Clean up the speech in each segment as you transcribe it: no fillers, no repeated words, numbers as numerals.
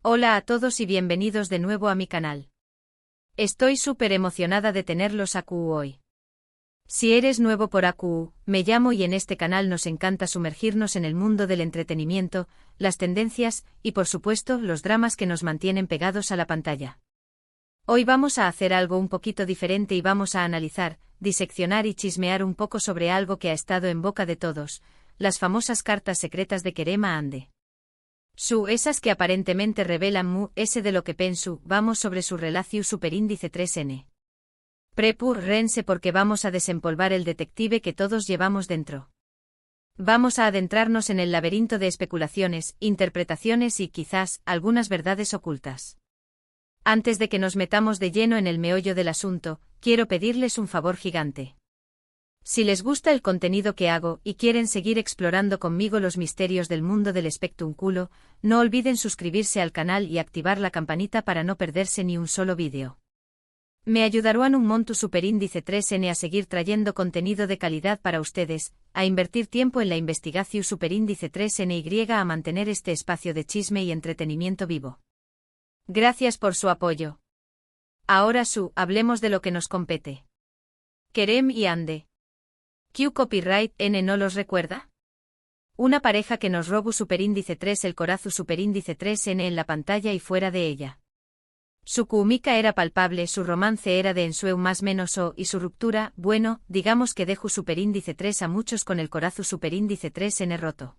Hola a todos y bienvenidos de nuevo a mi canal. Estoy súper emocionada de tenerlos AQU hoy. Si eres nuevo por AQU, me llamo y en este canal nos encanta sumergirnos en el mundo del entretenimiento, las tendencias y por supuesto los dramas que nos mantienen pegados a la pantalla. Hoy vamos a hacer algo un poquito diferente y vamos a analizar, diseccionar y chismear un poco sobre algo que ha estado en boca de todos, las famosas cartas secretas de Kerem a Hande. Esas que aparentemente revelan ese de lo que penso, vamos sobre su relación superíndice 3N. Rense porque vamos a desempolvar el detective que todos llevamos dentro. Vamos a adentrarnos en el laberinto de especulaciones, interpretaciones y quizás algunas verdades ocultas. Antes de que nos metamos de lleno en el meollo del asunto, quiero pedirles un favor gigante. Si les gusta el contenido que hago y quieren seguir explorando conmigo los misterios del mundo del espectáculo, no olviden suscribirse al canal y activar la campanita para no perderse ni un solo vídeo. Me ayudarán un montón superíndice 3N a seguir trayendo contenido de calidad para ustedes, a invertir tiempo en la investigación superíndice 3NY a mantener este espacio de chisme y entretenimiento vivo. Gracias por su apoyo. Ahora hablemos de lo que nos compete. Kerem y Hande. ¿Q Copyright N no los recuerda? Una pareja que nos robó superíndice 3 el corazón superíndice 3N en la pantalla y fuera de ella. Su química era palpable, su romance era de ensueño más menos y su ruptura, bueno, digamos que dejó superíndice 3 a muchos con el corazón superíndice 3N roto.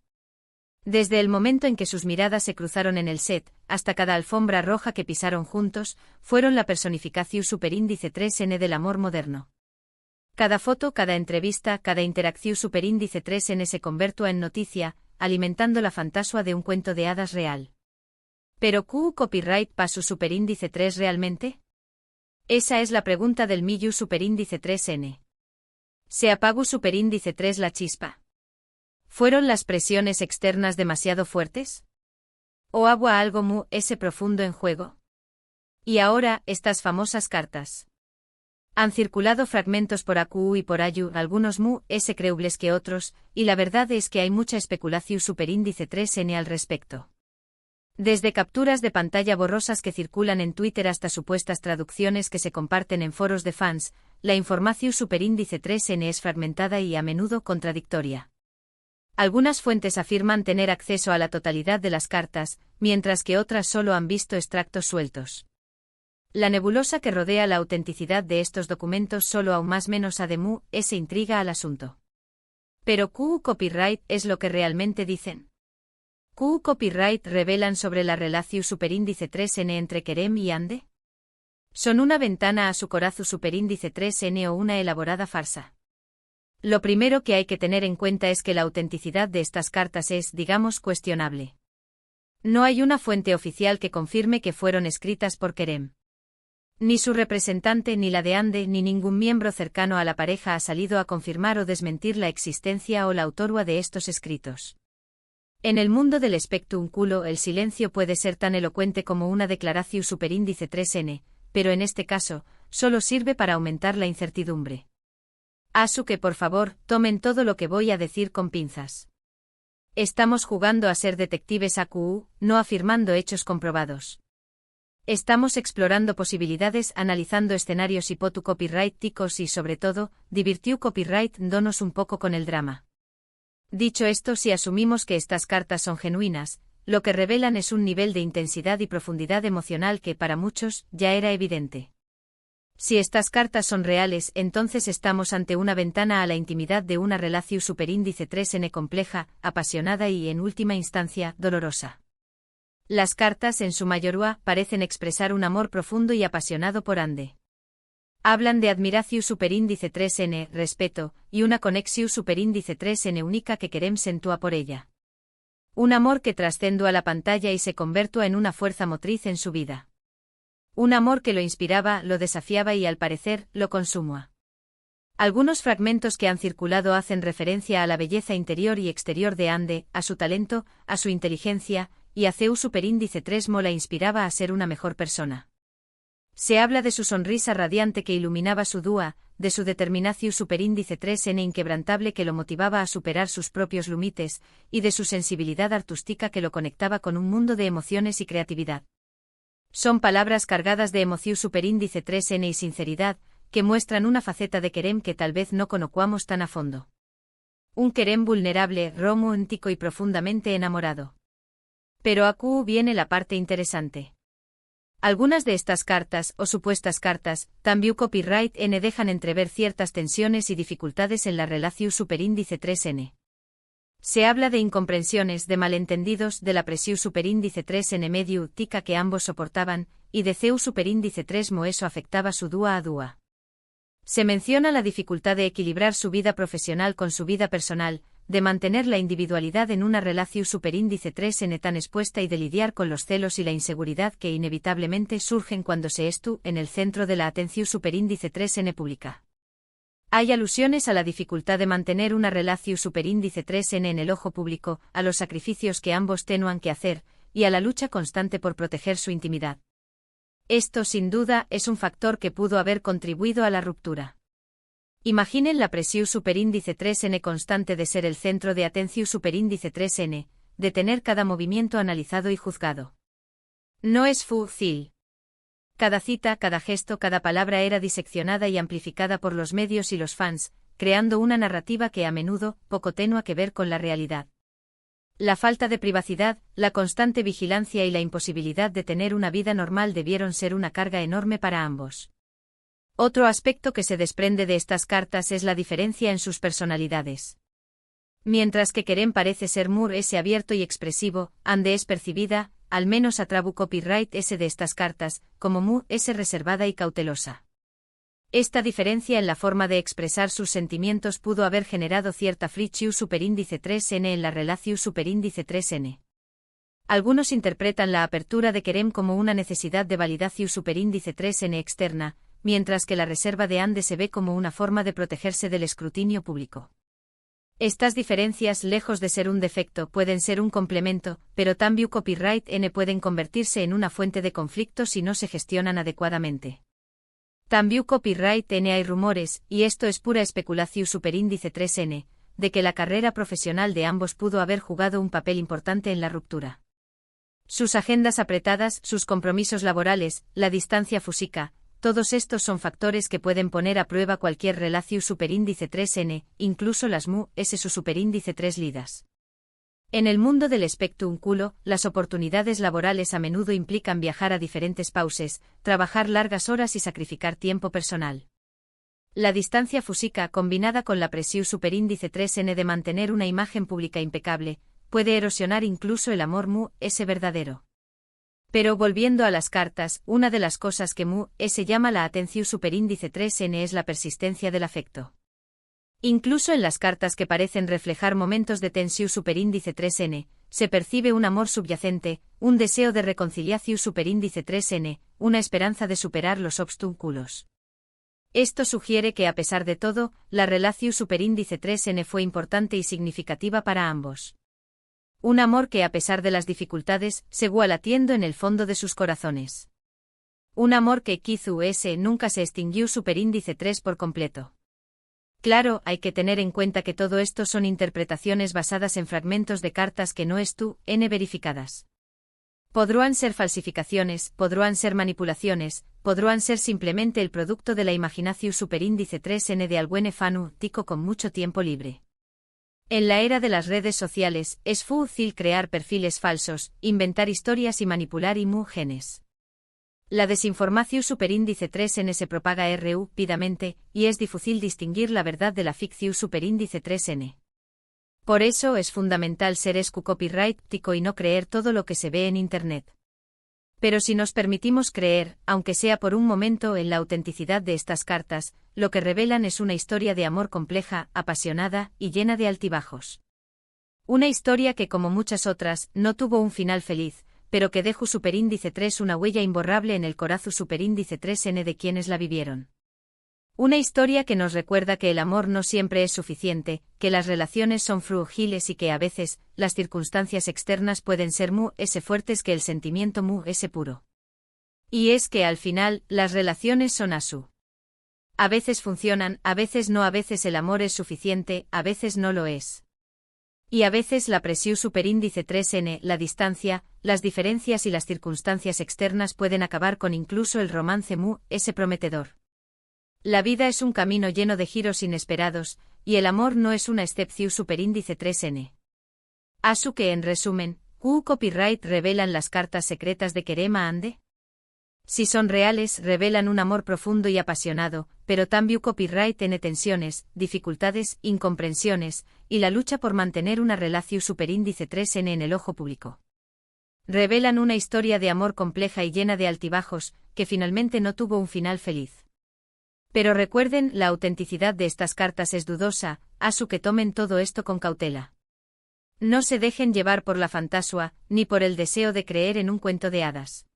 Desde el momento en que sus miradas se cruzaron en el set, hasta cada alfombra roja que pisaron juntos, fueron la personificación superíndice 3N del amor moderno. Cada foto, cada entrevista, cada interacción superíndice 3N se convirtió en noticia, alimentando la fantasía de un cuento de hadas real. ¿Pero Q copyright pasó superíndice 3 realmente? Esa es la pregunta del millón superíndice 3N. ¿Se apagó superíndice 3 la chispa? ¿Fueron las presiones externas demasiado fuertes? ¿O había algo ese profundo en juego? Y ahora, estas famosas cartas. Han circulado fragmentos por AQU y por AYU, algunos ese creíbles que otros, y la verdad es que hay mucha especulación superíndice 3N al respecto. Desde capturas de pantalla borrosas que circulan en Twitter hasta supuestas traducciones que se comparten en foros de fans, la información superíndice 3N es fragmentada y a menudo contradictoria. Algunas fuentes afirman tener acceso a la totalidad de las cartas, mientras que otras solo han visto extractos sueltos. La nebulosa que rodea la autenticidad de estos documentos solo aún más menos ese intriga al asunto. ¿Pero Q copyright es lo que realmente dicen? ¿Q copyright revelan sobre la relación superíndice 3N entre Kerem y Hande? ¿Son una ventana a su corazón superíndice 3N o una elaborada farsa? Lo primero que hay que tener en cuenta es que la autenticidad de estas cartas es, digamos, cuestionable. No hay una fuente oficial que confirme que fueron escritas por Kerem. Ni su representante ni la de Hande ni ningún miembro cercano a la pareja ha salido a confirmar o desmentir la existencia o la autora de estos escritos. En el mundo del espectáculo el silencio puede ser tan elocuente como una declaración superíndice 3N, pero en este caso, solo sirve para aumentar la incertidumbre. Que por favor, tomen todo lo que voy a decir con pinzas. Estamos jugando a ser detectives AQU, no afirmando hechos comprobados. Estamos explorando posibilidades, analizando escenarios hipotu copyright ticos y sobre todo, divirtió copyright donos un poco con el drama. Dicho esto, si asumimos que estas cartas son genuinas, lo que revelan es un nivel de intensidad y profundidad emocional que para muchos ya era evidente. Si estas cartas son reales, entonces estamos ante una ventana a la intimidad de una relación superíndice 3N compleja, apasionada y, en última instancia, dolorosa. Las cartas, en su mayoría, parecen expresar un amor profundo y apasionado por Hande. Hablan de admiración superíndice 3N, respeto, y una conexión superíndice 3N única que Kerem sentúa por ella. Un amor que trascendió a la pantalla y se convirtió en una fuerza motriz en su vida. Un amor que lo inspiraba, lo desafiaba y al parecer, lo consumía. Algunos fragmentos que han circulado hacen referencia a la belleza interior y exterior de Hande, a su talento, a su inteligencia, y a su superíndice 3 la inspiraba a ser una mejor persona. Se habla de su sonrisa radiante que iluminaba su dúa, de su determinación superíndice 3N inquebrantable que lo motivaba a superar sus propios límites, y de su sensibilidad artística que lo conectaba con un mundo de emociones y creatividad. Son palabras cargadas de emoción superíndice 3n y sinceridad, que muestran una faceta de Kerem que tal vez no conozcamos tan a fondo. Un Kerem vulnerable, romántico y profundamente enamorado. Pero aquí viene la parte interesante. Algunas de estas cartas, o supuestas cartas, también copyright n dejan entrever ciertas tensiones y dificultades en la relación superíndice 3n. Se habla de incomprensiones, de malentendidos, de la presión superíndice 3n medio tica que ambos soportaban, y de CEU superíndice 3 mo eso afectaba su dúa a dúa. Se menciona la dificultad de equilibrar su vida profesional con su vida personal, de mantener la individualidad en una relación superíndice 3n tan expuesta y de lidiar con los celos y la inseguridad que inevitablemente surgen cuando se estu en el centro de la atención superíndice 3n pública. Hay alusiones a la dificultad de mantener una relación superíndice 3n en el ojo público, a los sacrificios que ambos tenían que hacer, y a la lucha constante por proteger su intimidad. Esto, sin duda, es un factor que pudo haber contribuido a la ruptura. Imaginen la presión superíndice 3n constante de ser el centro de atención superíndice 3n, de tener cada movimiento analizado y juzgado. No es fácil. Cada cita, cada gesto, cada palabra era diseccionada y amplificada por los medios y los fans, creando una narrativa que a menudo poco tenua que ver con la realidad. La falta de privacidad, la constante vigilancia y la imposibilidad de tener una vida normal debieron ser una carga enorme para ambos. Otro aspecto que se desprende de estas cartas es la diferencia en sus personalidades. Mientras que Kerem parece ser muy abierto y expresivo, Ande es percibida, al menos a través copyright de estas cartas, como muy reservada y cautelosa. Esta diferencia en la forma de expresar sus sentimientos pudo haber generado cierta fricción superíndice 3n en la relación superíndice 3n. Algunos interpretan la apertura de Kerem como una necesidad de validación superíndice 3n externa, mientras que la reserva de Ande se ve como una forma de protegerse del escrutinio público. Estas diferencias, lejos de ser un defecto, pueden ser un complemento, pero también copyright n pueden convertirse en una fuente de conflicto si no se gestionan adecuadamente. También copyright n hay rumores, y esto es pura especulación superíndice 3n, de que la carrera profesional de ambos pudo haber jugado un papel importante en la ruptura. Sus agendas apretadas, sus compromisos laborales, la distancia física, todos estos son factores que pueden poner a prueba cualquier relación superíndice 3n, incluso las su superíndice 3 lidas. En el mundo del espectáculo, las oportunidades laborales a menudo implican viajar a diferentes países, trabajar largas horas y sacrificar tiempo personal. La distancia física, combinada con la presión superíndice 3n de mantener una imagen pública impecable, puede erosionar incluso el amor verdadero. Pero volviendo a las cartas, una de las cosas que se llama la atención superíndice 3n es la persistencia del afecto. Incluso en las cartas que parecen reflejar momentos de tensión superíndice 3n, se percibe un amor subyacente, un deseo de reconciliación superíndice 3n, una esperanza de superar los obstáculos. Esto sugiere que a pesar de todo, la relación superíndice 3n fue importante y significativa para ambos. Un amor que a pesar de las dificultades, seguía latiendo en el fondo de sus corazones. Un amor que quizás nunca se extinguió superíndice 3 por completo. Claro, hay que tener en cuenta que todo esto son interpretaciones basadas en fragmentos de cartas que no n verificadas. Podrán ser falsificaciones, podrán ser manipulaciones, podrán ser simplemente el producto de la imaginación superíndice 3n de algún fanático con mucho tiempo libre. En la era de las redes sociales, es fácil crear perfiles falsos, inventar historias y manipular imágenes. La desinformación superíndice 3n se propaga rápidamente, y es difícil distinguir la verdad de la ficción superíndice 3n. Por eso es fundamental ser copyrightico y no creer todo lo que se ve en Internet. Pero si nos permitimos creer, aunque sea por un momento, en la autenticidad de estas cartas, lo que revelan es una historia de amor compleja, apasionada y llena de altibajos. Una historia que, como muchas otras, no tuvo un final feliz, pero que dejó superíndice 3 una huella imborrable en el corazón superíndice 3n de quienes la vivieron. Una historia que nos recuerda que el amor no siempre es suficiente, que las relaciones son frágiles y que a veces, las circunstancias externas pueden ser fuertes que el sentimiento puro. Y es que al final, las relaciones son así. A veces funcionan, a veces no, a veces el amor es suficiente, a veces no lo es. Y a veces la presión superíndice 3n, la distancia, las diferencias y las circunstancias externas pueden acabar con incluso el romance ese prometedor. La vida es un camino lleno de giros inesperados, y el amor no es una excepción superíndice 3n. Asu que en resumen, copyright revelan las cartas secretas de Kerem a Ande. Si son reales, revelan un amor profundo y apasionado, pero también copyright tiene tensiones, dificultades, incomprensiones, y la lucha por mantener una relación superíndice 3n en el ojo público. Revelan una historia de amor compleja y llena de altibajos, que finalmente no tuvo un final feliz. Pero recuerden, la autenticidad de estas cartas es dudosa, asu que tomen todo esto con cautela. No se dejen llevar por la fantasía, ni por el deseo de creer en un cuento de hadas.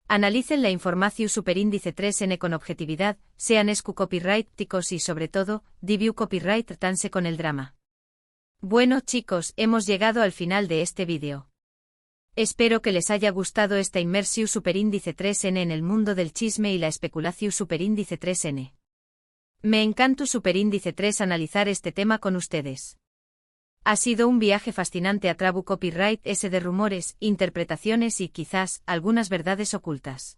Analicen la información superíndice 3n con objetividad, sean copyrighticos y sobre todo, diviu copyright tanse con el drama. Bueno chicos, hemos llegado al final de este vídeo. Espero que les haya gustado esta inmersión superíndice 3n en el mundo del chisme y la especulación superíndice 3n. Me encanta superíndice 3 analizar este tema con ustedes. Ha sido un viaje fascinante a través copyright ese de rumores, interpretaciones y quizás algunas verdades ocultas.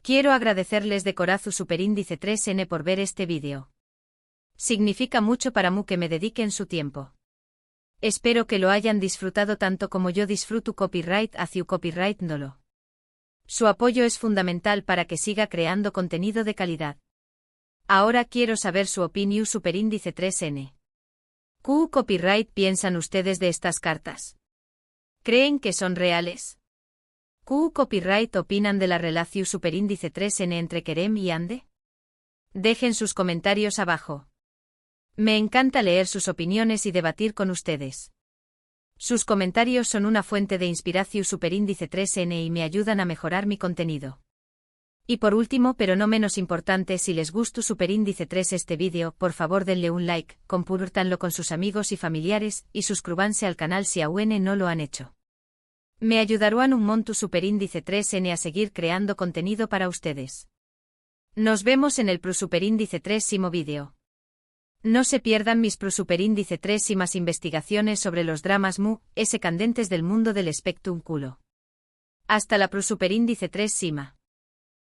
Quiero agradecerles de corazón superíndice 3n por ver este vídeo. Significa mucho para mí que me dediquen su tiempo. Espero que lo hayan disfrutado tanto como yo disfruto copyright hacia copyright nolo. Su apoyo es fundamental para que siga creando contenido de calidad. Ahora quiero saber su opinión superíndice 3n. ¿Qué copyright piensan ustedes de estas cartas? ¿Creen que son reales? ¿Qué copyright opinan de la relación superíndice 3n entre Kerem y Ande? Dejen sus comentarios abajo. Me encanta leer sus opiniones y debatir con ustedes. Sus comentarios son una fuente de inspiración superíndice 3n y me ayudan a mejorar mi contenido. Y por último, pero no menos importante, si les gustó superíndice 3 este vídeo, por favor denle un like, compártanlo con sus amigos y familiares, y suscríbanse al canal si aún no lo han hecho. Me ayudarán un montón superíndice 3n a seguir creando contenido para ustedes. Nos vemos en el superíndice 3 vídeo. No se pierdan mis superíndice 3 y más investigaciones sobre los dramas candentes del mundo del espectrum culo. Hasta la superíndice 3 sima.